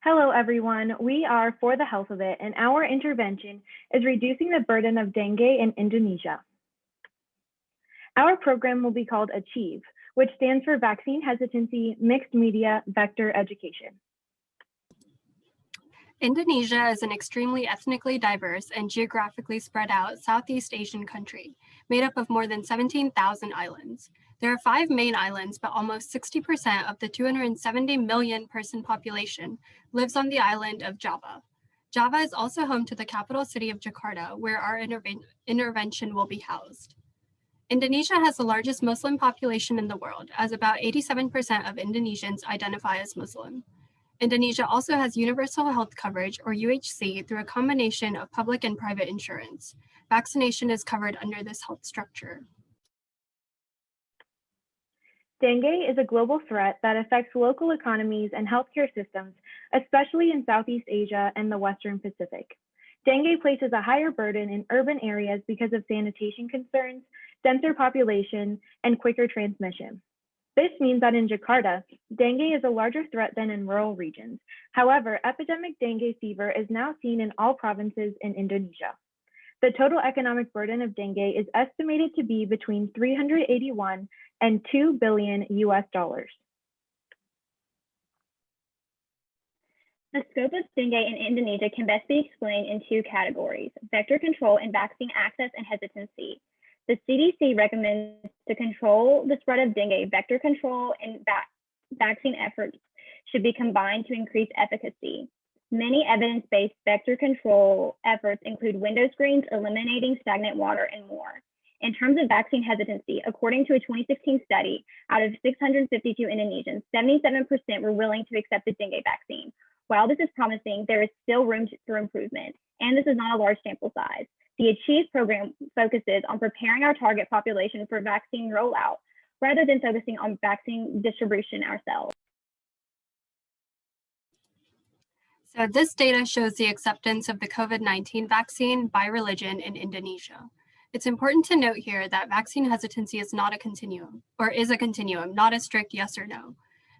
Hello, everyone. We are For the Health of It, and our intervention is reducing the burden of dengue in Indonesia. Our program will be called ACHIEVE, which stands for Vaccine Hesitancy, Mixed Media, Vector Education. Indonesia is an extremely ethnically diverse and geographically spread out Southeast Asian country, made up of more than 17,000 islands. There are 5 main islands, but almost 60% of the 270 million person population lives on the island of Java. Java is also home to the capital city of Jakarta, where our intervention will be housed. Indonesia has the largest Muslim population in the world, as about 87% of Indonesians identify as Muslim. Indonesia also has universal health coverage, or UHC, through a combination of public and private insurance. Vaccination is covered under this health structure. Dengue is a global threat that affects local economies and healthcare systems, especially in Southeast Asia and the Western Pacific. Dengue places a higher burden in urban areas because of sanitation concerns, denser population, and quicker transmission. This means that in Jakarta, dengue is a larger threat than in rural regions. However, epidemic dengue fever is now seen in all provinces in Indonesia. The total economic burden of dengue is estimated to be between 381 and $2 billion US. The scope of dengue in Indonesia can best be explained in 2 categories: vector control and vaccine access and hesitancy. The CDC recommends to control the spread of dengue, vector control and vaccine efforts should be combined to increase efficacy. Many evidence-based vector control efforts include window screens, eliminating stagnant water, and more. In terms of vaccine hesitancy, according to a 2016 study, out of 652 Indonesians, 77% were willing to accept the dengue vaccine. While this is promising, there is still room for improvement, and this is not a large sample size. The ACHIEVE program focuses on preparing our target population for vaccine rollout, rather than focusing on vaccine distribution ourselves. So this data shows the acceptance of the COVID-19 vaccine by religion in Indonesia. It's important to note here that vaccine hesitancy is not a continuum, or is a continuum, not a strict yes or no.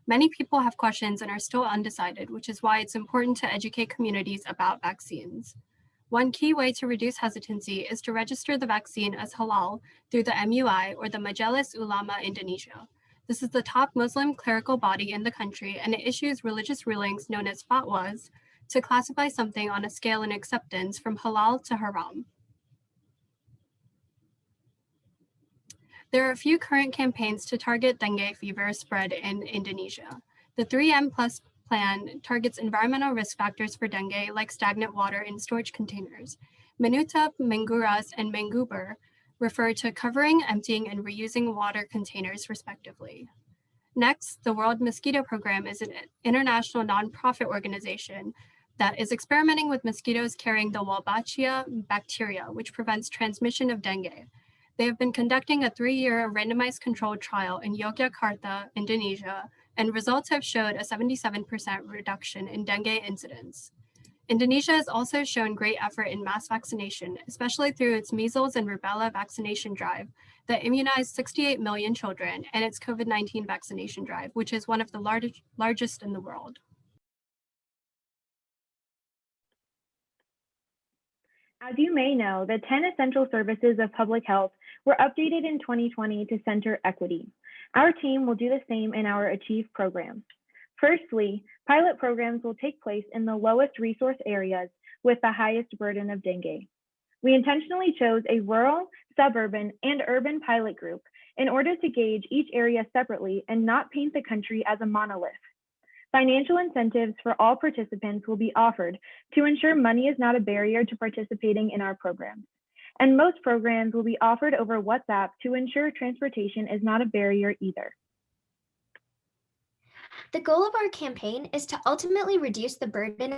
Many people have questions and are still undecided, which is why it's important to educate communities about vaccines. One key way to reduce hesitancy is to register the vaccine as halal through the MUI, or the Majelis Ulama Indonesia. This is the top Muslim clerical body in the country, and it issues religious rulings known as fatwas to classify something on a scale in acceptance from halal to haram. There are a few current campaigns to target dengue fever spread in Indonesia. The 3M Plus plan targets environmental risk factors for dengue, like stagnant water in storage containers. Menutup, Menguras, and Mengubur refer to covering, emptying, and reusing water containers, respectively. Next, the World Mosquito Program is an international nonprofit organization that is experimenting with mosquitoes carrying the Wolbachia bacteria, which prevents transmission of dengue. They have been conducting a 3-year randomized controlled trial in Yogyakarta, Indonesia, and results have showed a 77% reduction in dengue incidence. Indonesia has also shown great effort in mass vaccination, especially through its measles and rubella vaccination drive that immunized 68 million children, and its COVID-19 vaccination drive, which is one of the largest in the world. As you may know, the 10 essential services of public health were updated in 2020 to center equity. Our team will do the same in our ACHIEVE program. Firstly, pilot programs will take place in the lowest resource areas with the highest burden of dengue. We intentionally chose a rural, suburban, and urban pilot group in order to gauge each area separately and not paint the country as a monolith. Financial incentives for all participants will be offered to ensure money is not a barrier to participating in our programs. And most programs will be offered over WhatsApp to ensure transportation is not a barrier either. The goal of our campaign is to ultimately reduce the burden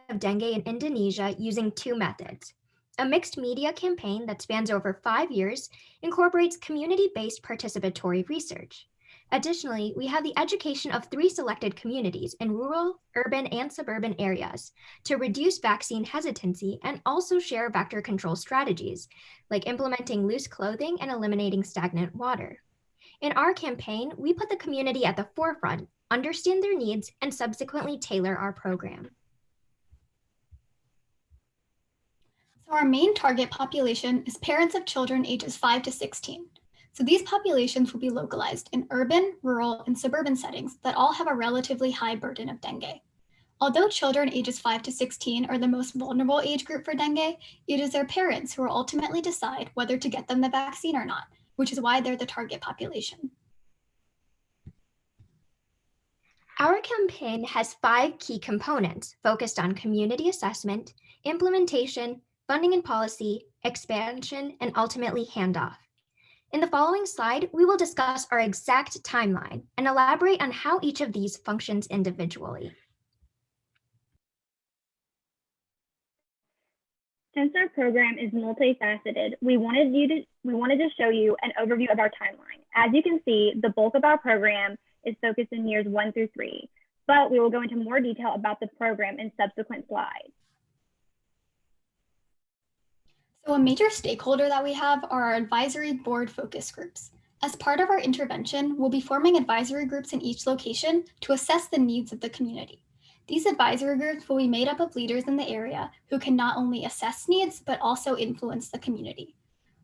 of dengue in Indonesia using 2 methods. A mixed media campaign that spans over 5 years incorporates community-based participatory research. Additionally, we have the education of 3 selected communities in rural, urban, and suburban areas to reduce vaccine hesitancy and also share vector control strategies, like implementing loose clothing and eliminating stagnant water. In our campaign, we put the community at the forefront, understand their needs and subsequently tailor our program. So our main target population is parents of children ages 5 to 16. So these populations will be localized in urban, rural, and suburban settings that all have a relatively high burden of dengue. Although children ages 5 to 16 are the most vulnerable age group for dengue, it is their parents who will ultimately decide whether to get them the vaccine or not, which is why they're the target population. Our campaign has 5 key components focused on community assessment, implementation, funding and policy, expansion, and ultimately handoff. In the following slide, we will discuss our exact timeline and elaborate on how each of these functions individually. Since our program is multifaceted, we wanted to show you an overview of our timeline. As you can see, the bulk of our program is focused in years 1 through 3, but we will go into more detail about the program in subsequent slides. So a major stakeholder that we have are our advisory board focus groups. As part of our intervention, we'll be forming advisory groups in each location to assess the needs of the community. These advisory groups will be made up of leaders in the area who can not only assess needs, but also influence the community.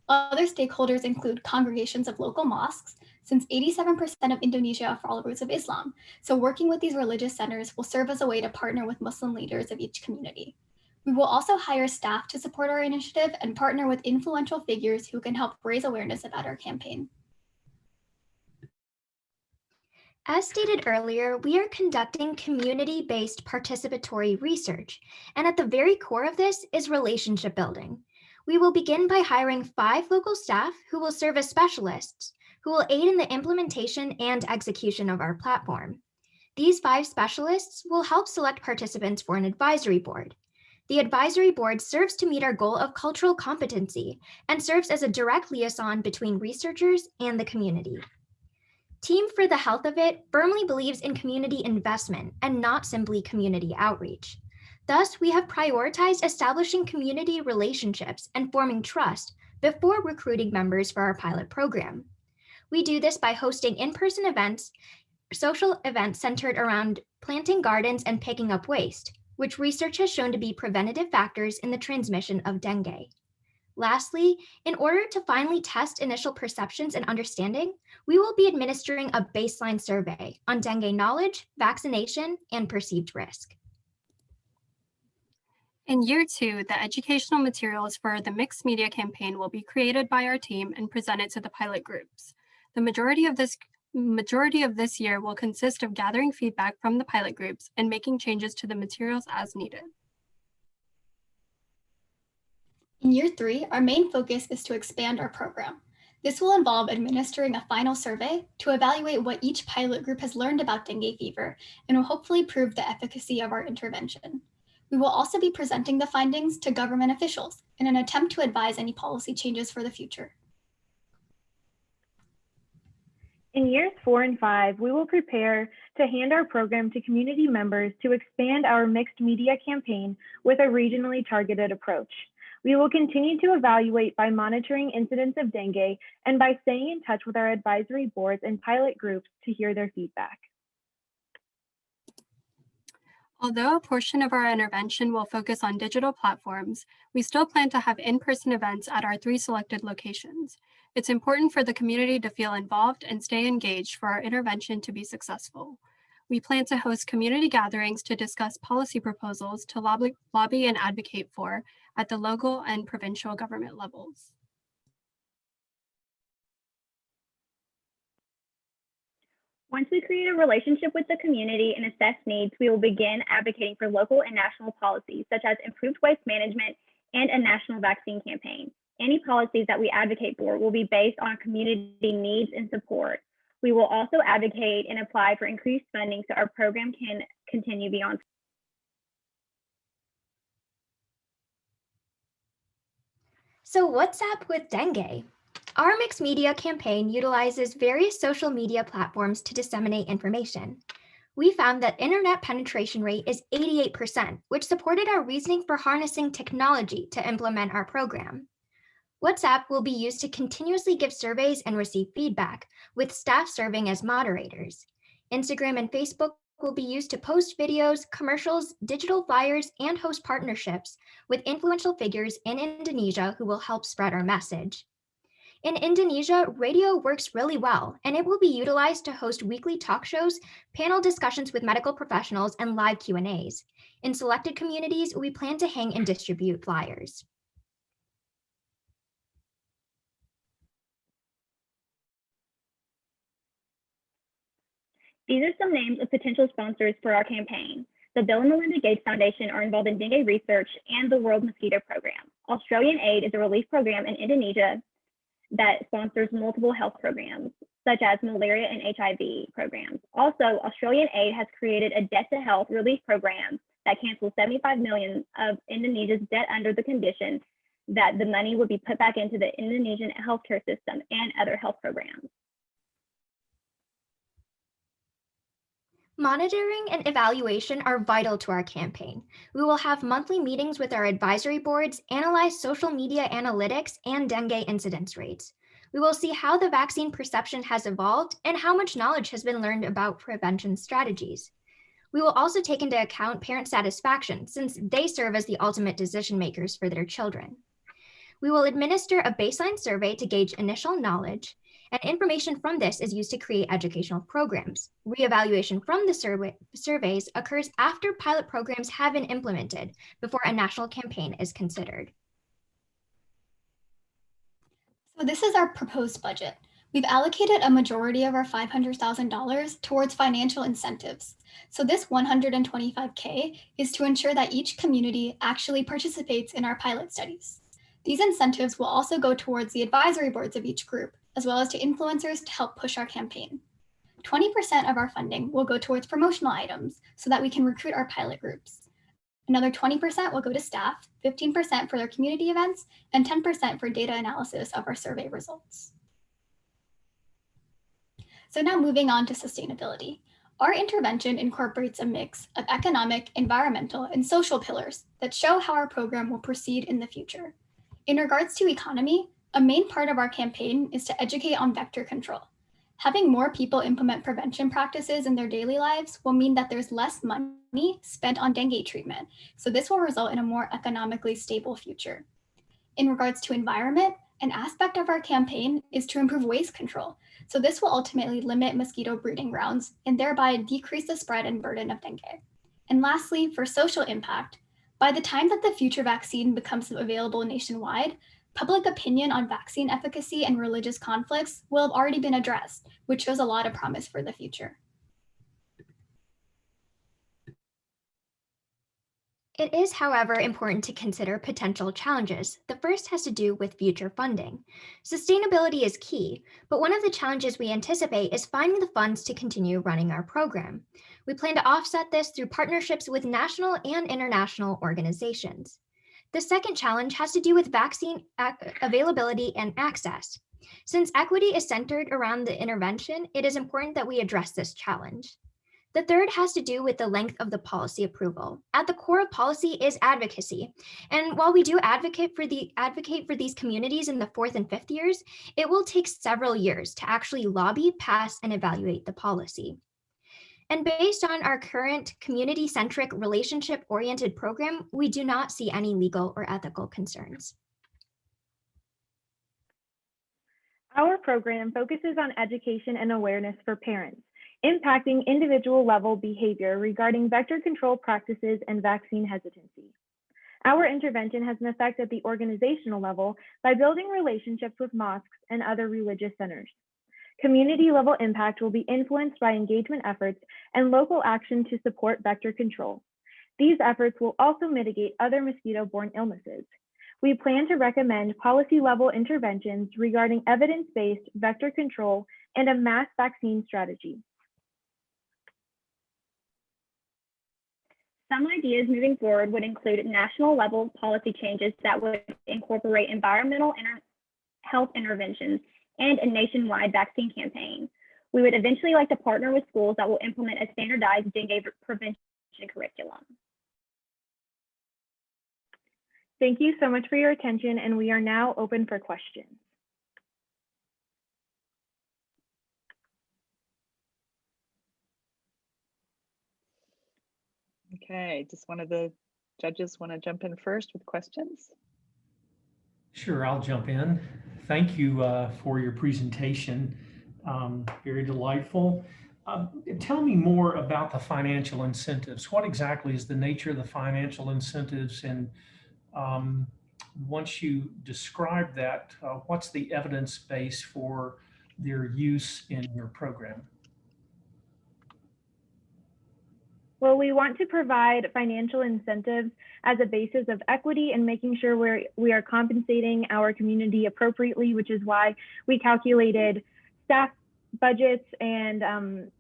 Other stakeholders include congregations of local mosques, since 87% of Indonesia are followers of Islam. So working with these religious centers will serve as a way to partner with Muslim leaders of each community. We will also hire staff to support our initiative and partner with influential figures who can help raise awareness about our campaign. As stated earlier, we are conducting community-based participatory research, and at the very core of this is relationship building. We will begin by hiring 5 local staff who will serve as specialists, who will aid in the implementation and execution of our platform. These 5 specialists will help select participants for an advisory board. The advisory board serves to meet our goal of cultural competency and serves as a direct liaison between researchers and the community. Team for the Health of It firmly believes in community investment and not simply community outreach. Thus, we have prioritized establishing community relationships and forming trust before recruiting members for our pilot program. We do this by hosting in-person events, social events centered around planting gardens and picking up waste, which research has shown to be preventative factors in the transmission of dengue. Lastly, in order to finally test initial perceptions and understanding, we will be administering a baseline survey on dengue knowledge, vaccination, and perceived risk. In year 2, the educational materials for the mixed media campaign will be created by our team and presented to the pilot groups. The majority of this year will consist of gathering feedback from the pilot groups and making changes to the materials as needed. In year 3, our main focus is to expand our program. This will involve administering a final survey to evaluate what each pilot group has learned about dengue fever and will hopefully prove the efficacy of our intervention. We will also be presenting the findings to government officials in an attempt to advise any policy changes for the future. In years 4 and 5, we will prepare to hand our program to community members to expand our mixed media campaign with a regionally targeted approach. We will continue to evaluate by monitoring incidents of dengue and by staying in touch with our advisory boards and pilot groups to hear their feedback. Although a portion of our intervention will focus on digital platforms, we still plan to have in-person events at our 3 selected locations. It's important for the community to feel involved and stay engaged for our intervention to be successful. We plan to host community gatherings to discuss policy proposals to lobby and advocate for at the local and provincial government levels. Once we create a relationship with the community and assess needs, we will begin advocating for local and national policies, such as improved waste management and a national vaccine campaign. Any policies that we advocate for will be based on community needs and support. We will also advocate and apply for increased funding so our program can continue beyond. So what's up with dengue? Our mixed media campaign utilizes various social media platforms to disseminate information. We found that internet penetration rate is 88%, which supported our reasoning for harnessing technology to implement our program. WhatsApp will be used to continuously give surveys and receive feedback, with staff serving as moderators. Instagram and Facebook will be used to post videos, commercials, digital flyers, and host partnerships with influential figures in Indonesia who will help spread our message. In Indonesia, radio works really well, and it will be utilized to host weekly talk shows, panel discussions with medical professionals, and live Q&As. In selected communities, we plan to hang and distribute flyers. These are some names of potential sponsors for our campaign. The Bill and Melinda Gates Foundation are involved in dengue research and the World Mosquito Program. Australian Aid is a relief program in Indonesia that sponsors multiple health programs, such as malaria and HIV programs. Also, Australian Aid has created a debt to health relief program that cancels 75 million of Indonesia's debt under the condition that the money would be put back into the Indonesian healthcare system and other health programs. Monitoring and evaluation are vital to our campaign. We will have monthly meetings with our advisory boards, analyze social media analytics and dengue incidence rates. We will see how the vaccine perception has evolved and how much knowledge has been learned about prevention strategies. We will also take into account parent satisfaction, since they serve as the ultimate decision makers for their children. We will administer a baseline survey to gauge initial knowledge, and information from this is used to create educational programs. Reevaluation from the surveys occurs after pilot programs have been implemented before a national campaign is considered. So this is our proposed budget. We've allocated a majority of our $500,000 towards financial incentives. So this $125K is to ensure that each community actually participates in our pilot studies. These incentives will also go towards the advisory boards of each group, as well as to influencers to help push our campaign. 20% of our funding will go towards promotional items so that we can recruit our pilot groups. Another 20% will go to staff, 15% for their community events, and 10% for data analysis of our survey results. So now moving on to sustainability. Our intervention incorporates a mix of economic, environmental, and social pillars that show how our program will proceed in the future. In regards to economy, a main part of our campaign is to educate on vector control. Having more people implement prevention practices in their daily lives will mean that there's less money spent on dengue treatment, so this will result in a more economically stable future. In regards to environment, an aspect of our campaign is to improve waste control, so this will ultimately limit mosquito breeding grounds and thereby decrease the spread and burden of dengue. And lastly, for social impact, by the time that the future vaccine becomes available nationwide, public opinion on vaccine efficacy and religious conflicts will have already been addressed, which shows a lot of promise for the future. It is, however, important to consider potential challenges. The first has to do with future funding. Sustainability is key, but one of the challenges we anticipate is finding the funds to continue running our program. We plan to offset this through partnerships with national and international organizations. The second challenge has to do with vaccine availability and access. Since equity is centered around the intervention, it is important that we address this challenge. The third has to do with the length of the policy approval. At the core of policy is advocacy. And while we do advocate for these communities in the 4th and 5th years, it will take several years to actually lobby, pass, and evaluate the policy. And based on our current community-centric, relationship-oriented program, we do not see any legal or ethical concerns. Our program focuses on education and awareness for parents, impacting individual level behavior regarding vector control practices and vaccine hesitancy. Our intervention has an effect at the organizational level by building relationships with mosques and other religious centers. Community level impact will be influenced by engagement efforts and local action to support vector control. These efforts will also mitigate other mosquito-borne illnesses. We plan to recommend policy level interventions regarding evidence-based vector control and a mass vaccine strategy. Some ideas moving forward would include national level policy changes that would incorporate environmental health interventions and a nationwide vaccine campaign. We would eventually like to partner with schools that will implement a standardized dengue prevention curriculum. Thank you so much for your attention, and we are now open for questions. Okay, does one of the judges want to jump in first with questions? Sure, I'll jump in. Thank you for your presentation. Very delightful. Tell me more about the financial incentives. What exactly is the nature of the financial incentives? And once you describe that, what's the evidence base for their use in your program? Well, we want to provide financial incentives as a basis of equity and making sure we are compensating our community appropriately, which is why we calculated staff budgets and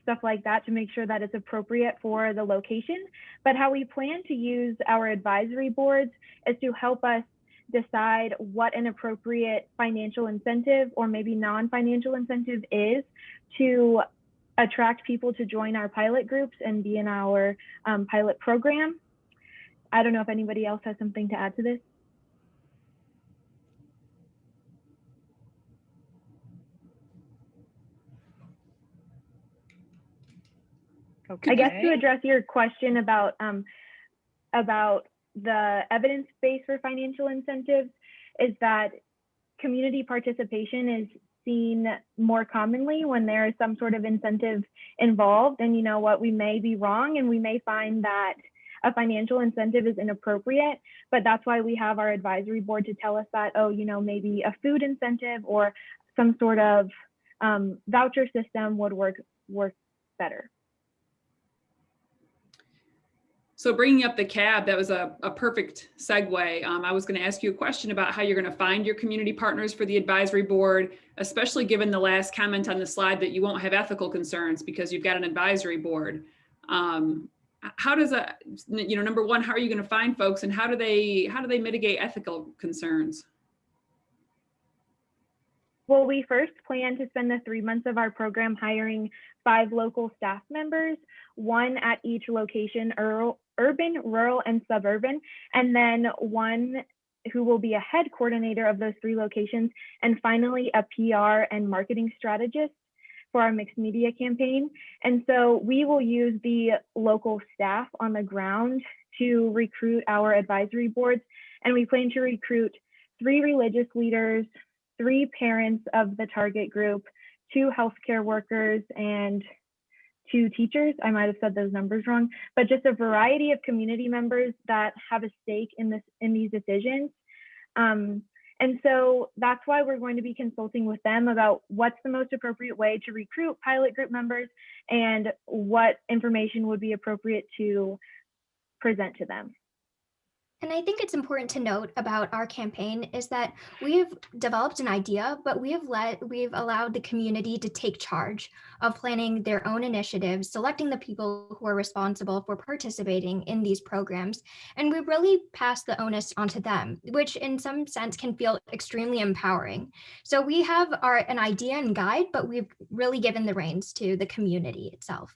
stuff like that to make sure that it's appropriate for the location. But how we plan to use our advisory boards is to help us decide what an appropriate financial incentive or maybe non-financial incentive is to attract people to join our pilot groups and be in our pilot program. I don't know if anybody else has something to add to this. Okay. I guess to address your question about the evidence base for financial incentives is that community participation is seen more commonly when there is some sort of incentive involved. And you know what, we may be wrong and we may find that a financial incentive is inappropriate, but that's why we have our advisory board to tell us that, oh, you know, maybe a food incentive or some sort of voucher system would work better. So bringing up the CAB, that was a perfect segue. I was going to ask you a question about how you're going to find your community partners for the advisory board, especially given the last comment on the slide that you won't have ethical concerns because you've got an advisory board. How does that, you know, number one, how are you going to find folks and how do they mitigate ethical concerns? Well, we first plan to spend the 3 months of our program hiring 5 local staff members, 1 at each location, urban, rural, and suburban, and then 1 who will be a head coordinator of those 3 locations, and finally a PR and marketing strategist for our mixed media campaign. And so we will use the local staff on the ground to recruit our advisory boards, and we plan to recruit 3 religious leaders, 3 parents of the target group, 2 healthcare workers, and 2 teachers. I might have said those numbers wrong, but just a variety of community members that have a stake in these decisions. And so that's why we're going to be consulting with them about what's the most appropriate way to recruit pilot group members and what information would be appropriate to present to them. And I think it's important to note about our campaign is that we've developed an idea, but we've allowed the community to take charge of planning their own initiatives, selecting the people who are responsible for participating in these programs. And we really pass the onus onto them, which in some sense can feel extremely empowering. So we have an idea and guide, but we've really given the reins to the community itself.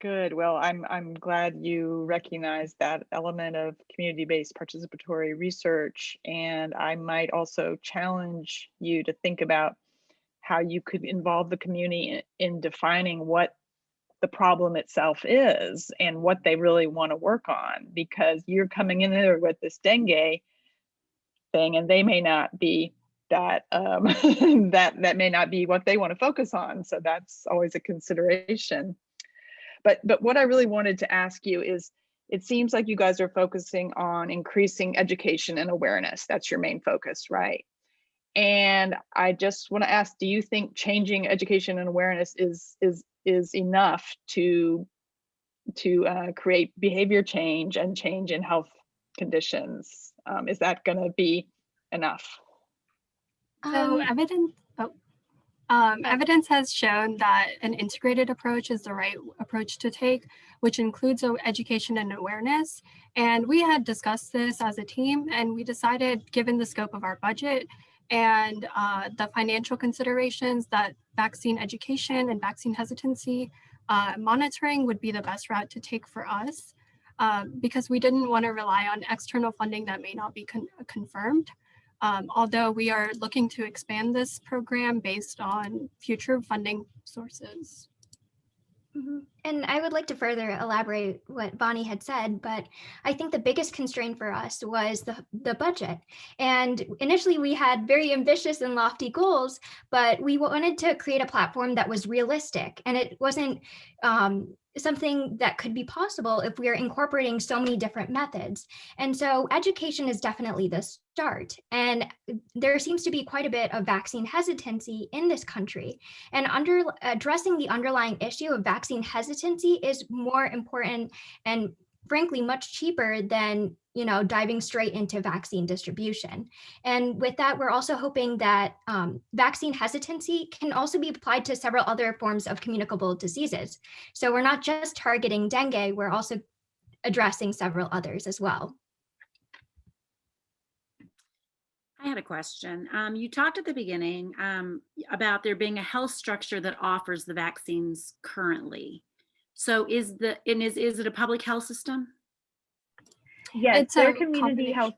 Good. Well, I'm glad you recognize that element of community-based participatory research, and I might also challenge you to think about how you could involve the community in defining what the problem itself is and what they really want to work on, because you're coming in there with this dengue thing and they may not be that that may not be what they want to focus on. So that's always a consideration. But what I really wanted to ask you is, it seems like you guys are focusing on increasing education and awareness. That's your main focus, right? And I just want to ask, do you think changing education and awareness is enough to create behavior change and change in health conditions? Is that going to be enough? So evidence has shown that an integrated approach is the right approach to take, which includes education and awareness. And we had discussed this as a team, and we decided, given the scope of our budget and the financial considerations, that vaccine education and vaccine hesitancy monitoring would be the best route to take for us, because we didn't want to rely on external funding that may not be confirmed. Although we are looking to expand this program based on future funding sources. Mm-hmm. And I would like to further elaborate what Bonnie had said, but I think the biggest constraint for us was the budget. And initially we had very ambitious and lofty goals, but we wanted to create a platform that was realistic. And it wasn't something that could be possible if we are incorporating so many different methods. And so education is definitely the start. And there seems to be quite a bit of vaccine hesitancy in this country. And addressing the underlying issue of vaccine hesitancy is more important and frankly much cheaper than diving straight into vaccine distribution. And with that, we're also hoping that vaccine hesitancy can also be applied to several other forms of communicable diseases. So we're not just targeting dengue, we're also addressing several others as well. I had a question. You talked at the beginning about there being a health structure that offers the vaccines currently. So is it a public health system? Yes, their community health.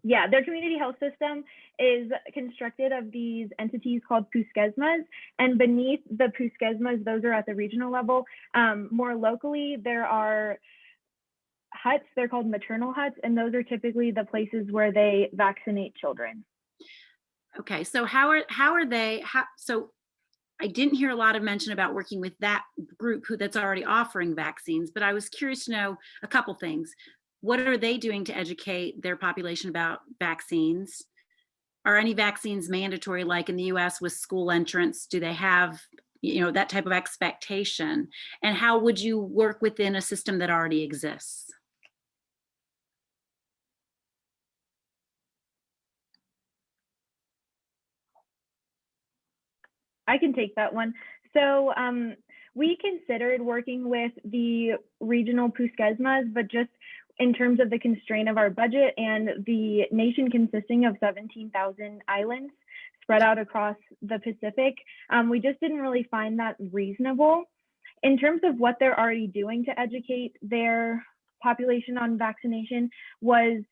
Yeah, their community health system is constructed of these entities called pusquesmas, and beneath the pusquesmas, those are at the regional level. More locally, there are huts. They're called maternal huts, and those are typically the places where they vaccinate children. Okay, so so I didn't hear a lot of mention about working with that group that's already offering vaccines, but I was curious to know a couple things. What are they doing to educate their population about vaccines? Are any vaccines mandatory, like in the US with school entrance? Do they have that type of expectation? And how would you work within a system that already exists? I can take that one. So we considered working with the regional pusquesmas, but just in terms of the constraint of our budget and the nation consisting of 17,000 islands spread out across the Pacific, we just didn't really find that reasonable. In terms of what they're already doing to educate their population on vaccination was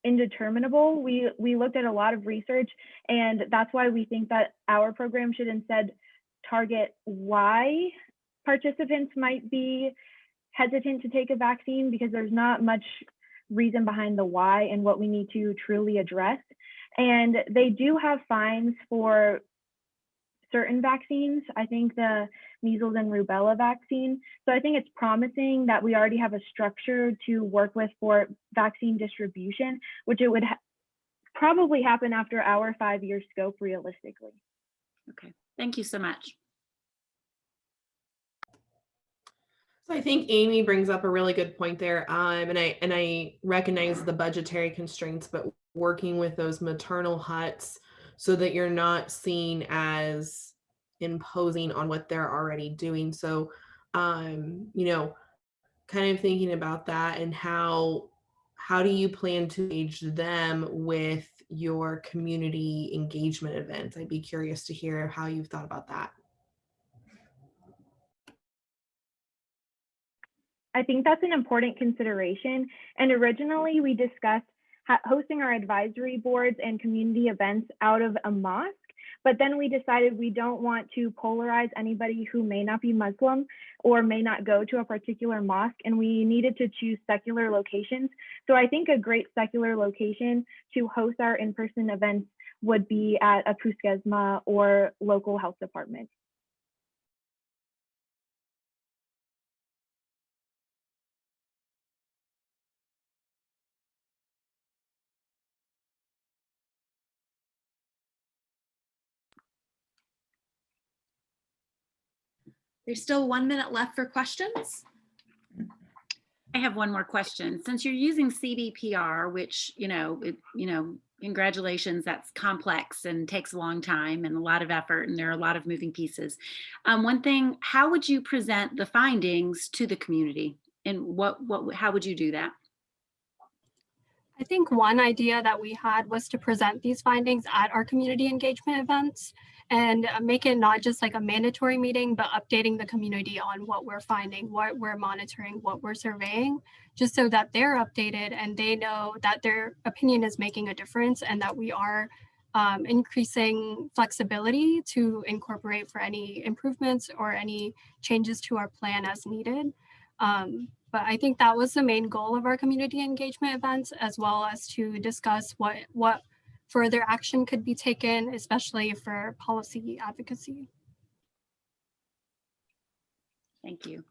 indeterminable. We looked at a lot of research, and that's why we think that our program should instead target why participants might be hesitant to take a vaccine, because there's not much reason behind the why and what we need to truly address. And they do have fines for certain vaccines. I think the measles and rubella vaccine. So I think it's promising that we already have a structure to work with for vaccine distribution, which it would probably happen after our 5-year scope realistically. Okay, thank you so much. So I think Amy brings up a really good point there, and I recognize the budgetary constraints, but working with those maternal huts so that you're not seen as imposing on what they're already doing. So, kind of thinking about that, and how do you plan to engage them with your community engagement events? I'd be curious to hear how you've thought about that. I think that's an important consideration. And originally we discussed hosting our advisory boards and community events out of a mosque, but then we decided we don't want to polarize anybody who may not be Muslim or may not go to a particular mosque, and we needed to choose secular locations. So I think a great secular location to host our in-person events would be at a pusquesma or local health department. There's still 1 minute left for questions. I have one more question. Since you're using CBPR, which, congratulations, that's complex and takes a long time and a lot of effort, and there are a lot of moving pieces. One thing, how would you present the findings to the community, and how would you do that? I think one idea that we had was to present these findings at our community engagement events and make it not just like a mandatory meeting, but updating the community on what we're finding, what we're monitoring, what we're surveying, just so that they're updated and they know that their opinion is making a difference and that we are increasing flexibility to incorporate for any improvements or any changes to our plan as needed. But I think that was the main goal of our community engagement events, as well as to discuss what further action could be taken, especially for policy advocacy. Thank you.